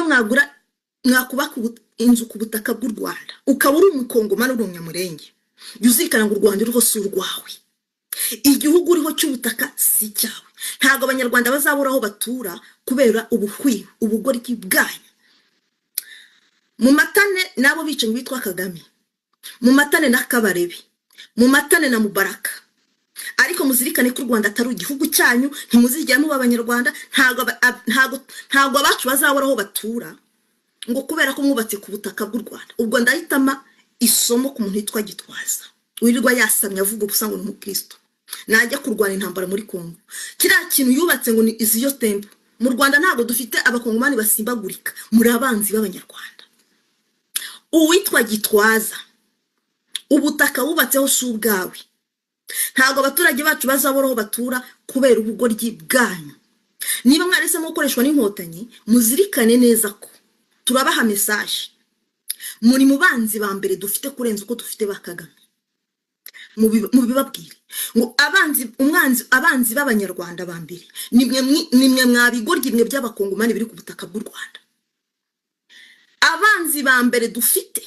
mwakubaka inzu ku butaka bw'u Rwanda ukaba uri umukongomani uri umunyamurenge yuzirikana ngo u Rwanda ruriho si urwawe, igihugu uriho cy'ubutaka si cyawe. Ntabwo abanyarwanda bazabura aho batura kubera ubugoryi bwanyu. Mu Matane nabo bicanyi bitwa Kagame, mu Matane na Kabarebe, mu Matane na Mubaraka. Ariko muzirikane ko u Rwanda atari igihugu cyanyu, ntimuzigera muba abanyarwanda. Ntabwo abacu bazabura aho batura ngo kubera ko mwubatse ku butaka bw'u Rwanda. Ubwo ndahitama isomo ku muntu witwa Gitwaza wirirwa yasamye avuga ubusa ngo ni umukristo, najya kurwana intambara muri Kongo. Kiriya kintu yubatse ngo ni iziyo temple. Mu Rwanda ntabwo dufite abakongomani basimbagurika, muri abanzi b'abanyarwanda. Uwitwa Gitwaza ubutaka wubatseho si ubwawe. Ntabwo abaturage bacu bazabura aho batura kubera ubugoryi bwanyu. Niba mwaresemo gukoreshwa n'inkotanyi, muzirikane neza ko turabaha message. Muri mu banzi ba mbere dufite kurenza uko dufite ba Kagame. Mubibabwire ngo abanzi b'abanyarwanda ba mbere nimwe mwabigoryi mwe by'abakongomani biri ku butaka bw'u Rwanda. Abanzi ba mbere dufite